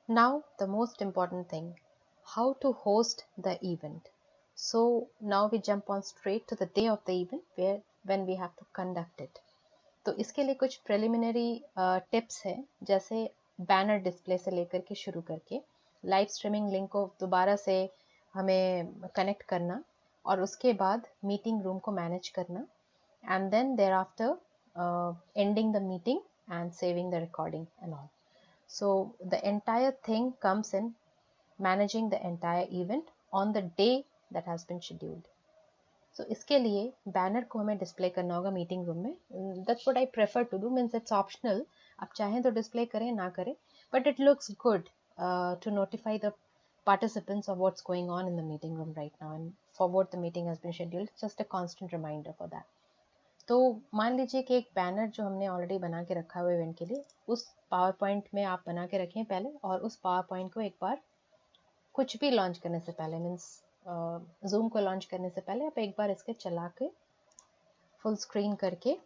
Now the most important thing, how to host the event. So now we jump on straight to the day of the event where when we have to conduct it. तो इसके लिए कुछ preliminary tips है, जैसे banner display से लेकर के शुरू करके लाइव स्ट्रीमिंग लिंक को दोबारा से हमें कनेक्ट करना और उसके बाद मीटिंग रूम को मैनेज करना and then thereafter ending the meeting and saving the recording and all. So the entire thing comes in managing the entire event on the day that has been scheduled. So इसके लिए banner को हमें display करना होगा meeting room में. That's what I prefer to do, means it's optional. आप चाहें तो डिस्प्ले करें, ना करें, but it looks good to notify the participants of what's going on in the meeting room right now and for what the meeting has been scheduled. Just a constant reminder for that. तो मान लीजिए कि एक banner जो हमने already बना के रखा हुआ है इवेंट के लिए, उस पावर पॉइंट में आप बना के रखें पहले, और उस पावर पॉइंट को एक बार कुछ भी लॉन्च करने से पहले, मीन्स जूम को लॉन्च करने से पहले आप एक बार इसके चला के फुल स्क्रीन करके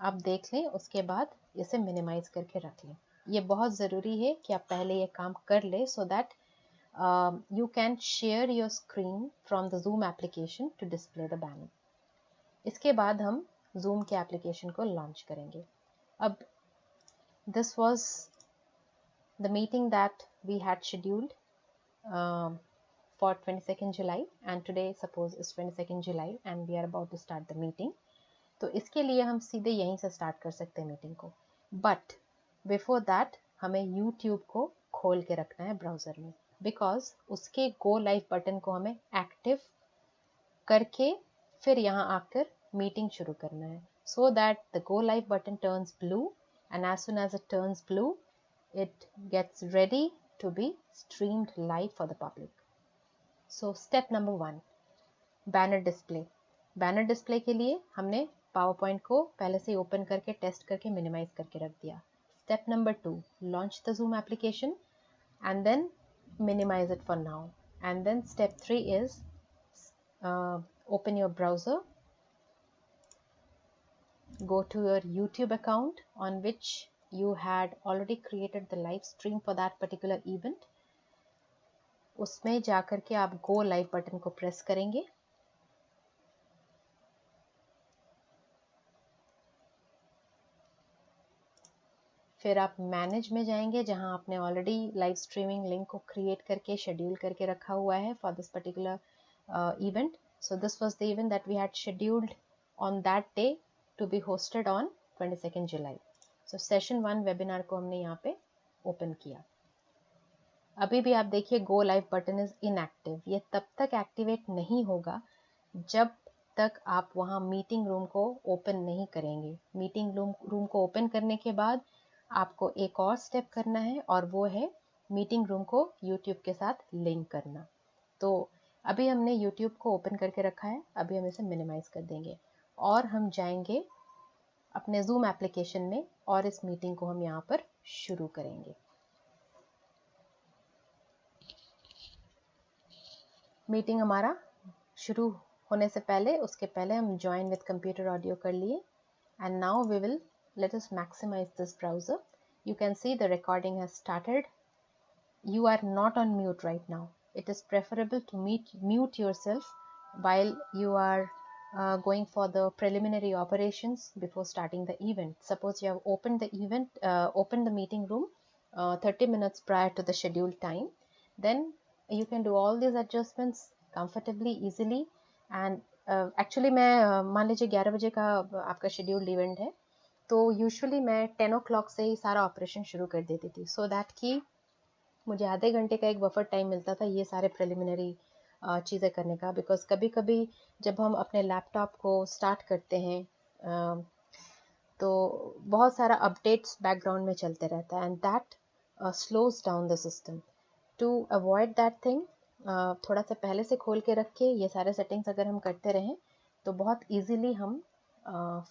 आप देख लें, उसके बाद इसे मिनिमाइज करके रख लें. ये बहुत ज़रूरी है कि आप पहले ये काम कर लें so that you can share your screen from the Zoom application to display the banner. इसके बाद हम Zoom के एप्लीकेशन को लॉन्च करेंगे. अब this was the meeting that we had scheduled for 22nd July and today suppose is 22nd July and we are about to start the meeting. तो इसके लिए हम सीधे यहीं से स्टार्ट कर सकते हैं मीटिंग को, बट बिफोर दैट हमें यूट्यूब को खोल के रखना है ब्राउज़र में, बिकॉज उसके गो लाइव बटन को हमें एक्टिव करके फिर यहाँ आकर मीटिंग शुरू करना है, so that the go live button turns blue and as soon as it turns blue it gets ready to be streamed live for the public. So step number 1, banner display. Banner display के लिए हमने power point को पहले से open करके test करके minimise करके रख दिया. Step number 2, launch the Zoom application and then minimize it for now. And then step 3 is open your browser, go to your YouTube account on which you had already created the live stream for that particular event. उसमें जाकर के आप go live button को press करेंगे. फिर आप manage में जाएंगे जहां आपने ऑलरेडी लाइव स्ट्रीमिंग लिंक को क्रिएट करके शेड्यूल करके रखा हुआ है for this particular event. So this was the event that we had scheduled on that day to be hosted on 22nd July. So session 1 webinar को हमने यहाँ पे ओपन किया. अभी भी आप देखिए गो लाइव बटन इज इनएक्टिव. ये तब तक एक्टिवेट नहीं होगा जब तक आप वहाँ मीटिंग रूम को ओपन नहीं करेंगे. मीटिंग रूम को ओपन करने के बाद आपको एक और स्टेप करना है और वो है मीटिंग रूम को यूट्यूब के साथ लिंक करना. तो अभी हमने यूट्यूब को ओपन करके रखा है, अभी हम इसे मिनिमाइज कर देंगे और हम जाएंगे अपने जूम एप्लीकेशन में और इस मीटिंग को हम यहाँ पर शुरू करेंगे. मीटिंग हमारा शुरू होने से पहले, उसके पहले हम ज्वाइन विद कंप्यूटर ऑडियो कर लिए. And now we will let us maximize this browser. You can see the recording has started. You are not on mute right now. It is preferable to mute yourself while you are going for the preliminary operations before starting the event. Suppose you have opened the event, opened the meeting room 30 minutes prior to the scheduled time. Then you can do all these adjustments comfortably, easily. And actually मैं मान लीजिए 11 बजे का आपका scheduled event है, तो usually मैं 10 o'clock से ही सारा ऑपरेशन शुरू कर देती थी, सो दैट कि मुझे आधे घंटे का एक बफर टाइम मिलता था ये सारे प्रिलिमिनरी चीज़ें करने का. बिकॉज कभी कभी जब हम अपने लैपटॉप को स्टार्ट करते हैं तो बहुत सारा अपडेट्स बैकग्राउंड में चलते रहता है and that slows down the system. To avoid that thing थोड़ा सा पहले से खोल के रख के ये सारे सेटिंग्स अगर हम करते रहें तो बहुत ईजीली हम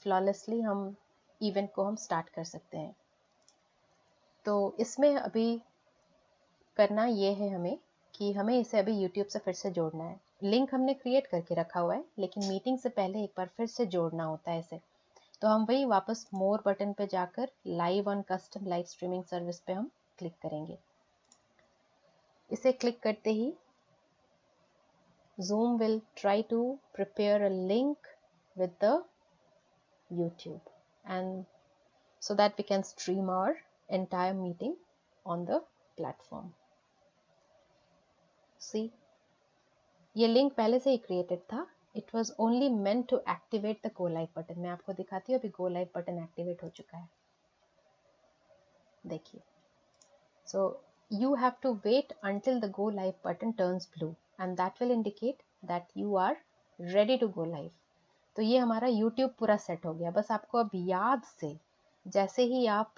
फ्लॉलेसली हम इवेंट को हम स्टार्ट कर सकते हैं. तो इसमें अभी करना ये है हमें कि हमें इसे अभी YouTube से फिर से जोड़ना है. लिंक हमने क्रिएट करके रखा हुआ है, लेकिन मीटिंग से पहले एक बार फिर से जोड़ना होता है इसे. तो हम वही वापस मोर बटन पे जाकर live on custom live streaming service पे हम क्लिक करेंगे. इसे क्लिक करते ही Zoom will try to prepare a link with the YouTube, and so that we can stream our entire meeting on the platform. See, ये link पहले से ही created था. It was only meant to activate the go live button. मैं आपको दिखाती हूँ, अभी गो लाइव बटन एक्टिवेट हो चुका है. देखिए, सो you have to wait until the go live button turns blue and that will indicate that you are ready to go live. तो ये हमारा YouTube पूरा सेट हो गया. बस आपको अब याद से, जैसे ही आप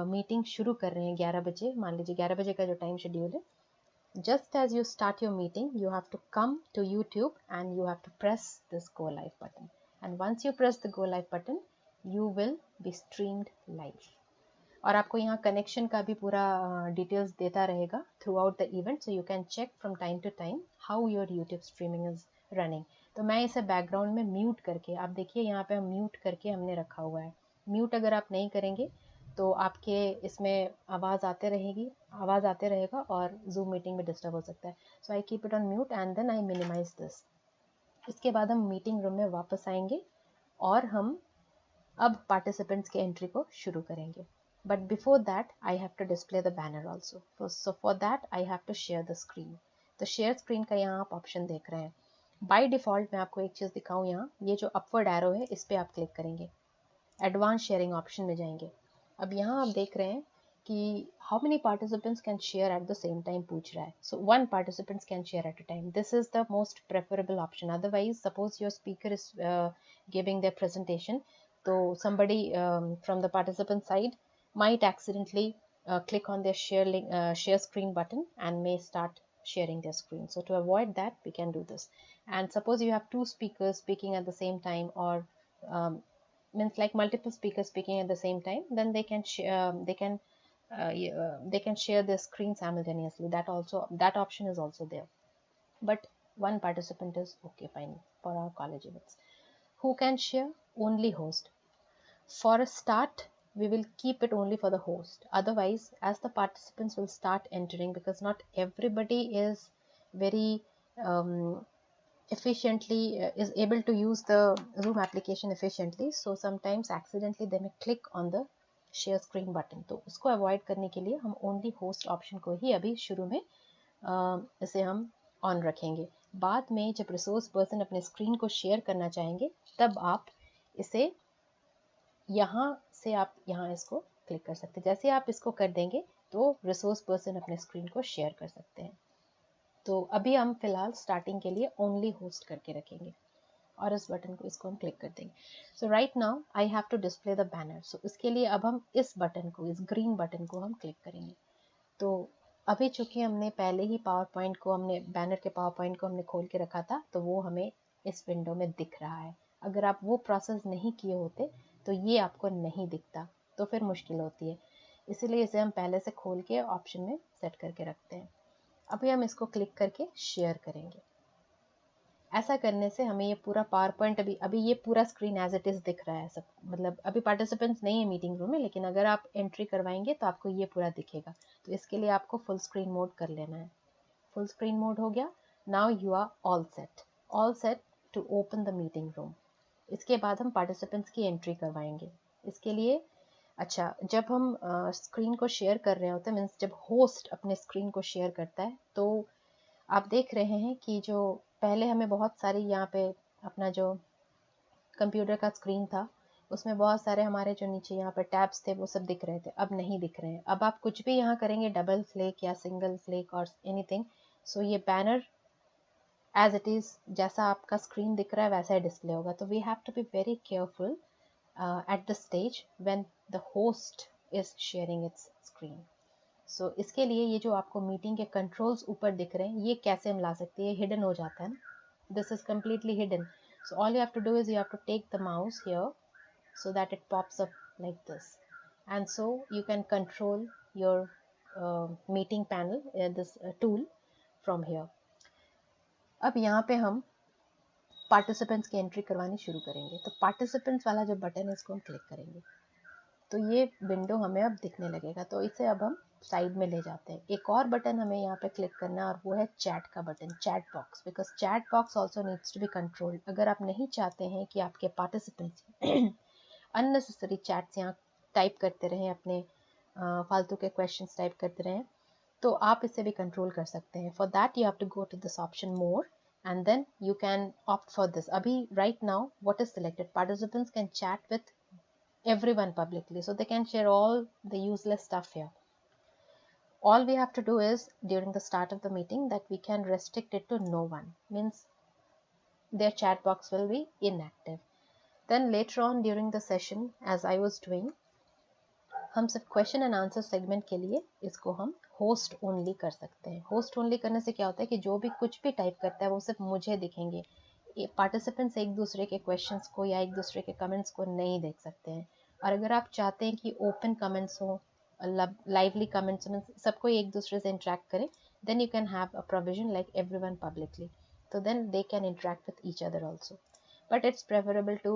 मीटिंग शुरू कर रहे हैं 11 बजे, मान लीजिए 11 बजे का जो टाइम शेड्यूल है, just as you start your meeting, you have to come to YouTube and you have to press this go live button. And once you press the go live button, you will be streamed live. और आपको यहाँ connection का भी पूरा details देता रहेगा throughout the event, so you can check from time to time how your YouTube streaming is running. तो मैं इसे बैकग्राउंड में म्यूट करके, आप देखिए यहाँ पे हम म्यूट करके हमने रखा हुआ है. म्यूट अगर आप नहीं करेंगे तो आपके इसमें आवाज़ आते रहेगा और जूम मीटिंग में डिस्टर्ब हो सकता है. So I keep it on mute and then I minimise this. इसके बाद हम मीटिंग रूम में वापस आएंगे और हम अब पार्टिसिपेंट्स के एंट्री को शुरू करेंगे. But before that, I have to display the banner also. So for that, I have to share the screen. तो share screen का यहाँ आप ऑप्शन देख रहे हैं. By default मैं आपको एक चीज़ दिखाऊँ, यहाँ ये जो upward arrow है इस पर आप क्लिक करेंगे, एडवांस शेयरिंग ऑप्शन में जाएंगे. अब यहाँ आप देख रहे हैं कि how many participants can share at the same time पूछ रहा है. सो 1 participants can share at a time. This is the most preferable option. Otherwise suppose your speaker is giving their presentation, तो somebody from the participant side might accidentally click on their share screen button and may start sharing their screen. So to avoid that, we can do this. And suppose you have 2 speakers speaking at the same time, or means like multiple speakers speaking at the same time, then they can share their screen simultaneously. That option is also there. But 1 participant is okay, fine for our college events. Who can share? Only host. For a start, we will keep it only for the host. Otherwise, as the participants will start entering, because not everybody is very efficiently is able to use the Zoom application efficiently, so sometimes accidentally they may click on the share screen button. तो उसको avoid करने के लिए हम only host option को ही अभी शुरू में इसे हम ऑन रखेंगे. बाद में जब रिसोर्स पर्सन अपने स्क्रीन को शेयर करना चाहेंगे, तब आप इसे यहाँ से आप यहाँ इसको क्लिक कर सकते हैं. जैसे आप इसको कर देंगे तो रिसोर्स पर्सन अपने स्क्रीन को शेयर कर सकते हैं. तो अभी हम फिलहाल स्टार्टिंग के लिए ओनली होस्ट करके रखेंगे और इस बटन को इसको हम क्लिक कर देंगे. So right now I have to display the banner. So इसके लिए अब हम इस बटन को, इस ग्रीन बटन को हम क्लिक करेंगे. तो अभी चूंकि हमने पहले ही बैनर के पावर पॉइंट को हमने खोल के रखा था, तो वो हमें इस विंडो में दिख रहा है. अगर आप वो प्रोसेस नहीं किए होते तो ये आपको नहीं दिखता, तो फिर मुश्किल होती है. इसीलिए इसे हम पहले से खोल के ऑप्शन में सेट करके रखते हैं. अभी हम इसको क्लिक करके शेयर करेंगे. ऐसा करने से हमें ये पूरा पावर पॉइंट अभी ये पूरा स्क्रीन एज इट इज़ दिख रहा है सब. मतलब अभी पार्टिसिपेंट्स नहीं है मीटिंग रूम में, लेकिन अगर आप एंट्री करवाएंगे तो आपको ये पूरा दिखेगा. तो इसके लिए आपको फुल स्क्रीन मोड कर लेना है. फुल स्क्रीन मोड हो गया. Now you are all set to open the meeting room. इसके बाद हम पार्टिसिपेंट्स की एंट्री करवाएंगे. इसके लिए अच्छा, जब हम स्क्रीन को शेयर कर रहे होते हैं, मीन्स जब होस्ट अपने स्क्रीन को शेयर करता है, तो आप देख रहे हैं कि जो पहले हमें बहुत सारी यहाँ पे अपना जो कंप्यूटर का स्क्रीन था, उसमें बहुत सारे हमारे जो नीचे यहाँ पे टैब्स थे वो सब दिख रहे थे. अब नहीं दिख रहे हैं. अब आप कुछ भी यहाँ करेंगे, डबल फ्लिक या सिंगल फ्लिक और एनीथिंग, सो ये बैनर एज इट इज़ जैसा आपका स्क्रीन दिख रहा है वैसा ही डिस्प्ले होगा. तो we have to be very careful at the stage when the host is sharing its screen. So इसके लिए ये जो आपको मीटिंग के कंट्रोल्स ऊपर दिख रहे हैं, ये कैसे हम ला सकते हैं? ये हिडन हो जाता है ना. This is completely hidden. So all you have to do is you have to take the mouse here so that it pops up like this. And so you can control your meeting panel, this tool from here. अब यहाँ पे हम participants की entry करवानी शुरू करेंगे. तो participants वाला जो बटन है इसको हम क्लिक करेंगे. तो ये विंडो हमें अब दिखने लगेगा। तो इसे अब हम साइड में ले जाते हैं। एक और बटन हमें यहाँ पे क्लिक करना है और वो है चैट का button, chat box, because chat box also needs to be controlled. अगर आप नहीं चाहते हैं कि आपके पार्टिसिपेंट्स अननेसेसरी चैट्स यहाँ टाइप करते रहें, अपने फालतू के क्वेश्चंस टाइप करते रहें, तो आप इसे भी कंट्रोल कर सकते हैं। For that you have to go to this option more and then you can opt for this. Abhi right now what is selected, participants can chat with everyone publicly, so they can share all the useless stuff here. All we have to do is during the start of the meeting that we can restrict it to no one, means their chat box will be inactive. Then later on during the session, as I was doing, हम सिर्फ question and answer segment के लिए इसको हम host only कर सकते हैं। Host only करने से क्या होता है कि जो भी कुछ भी टाइप करता है वो सिर्फ मुझे दिखेंगे, पार्टिसिपेंट्स एक दूसरे के क्वेश्चंस को या एक दूसरे के कमेंट्स को नहीं देख सकते हैं। और अगर आप चाहते हैं कि ओपन कमेंट्स हो, लाइवली कमेंट्स हो, सबको एक दूसरे से इंटरेक्ट करें, then you can have a provision like everyone publicly, तो then they can interact with each other also. But it's preferable to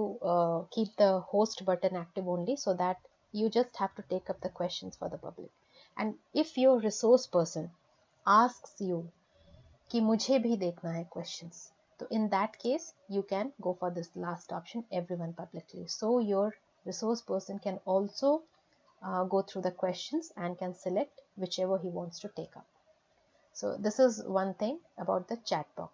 keep the host button active only, so that you just have to take up the questions for the public. And if your resource person asks you कि मुझे भी देखना है questions, so in that case you can go for this last option, everyone publicly, so your resource person can also go through the questions and can select whichever he wants to take up. So this is one thing about the chat box.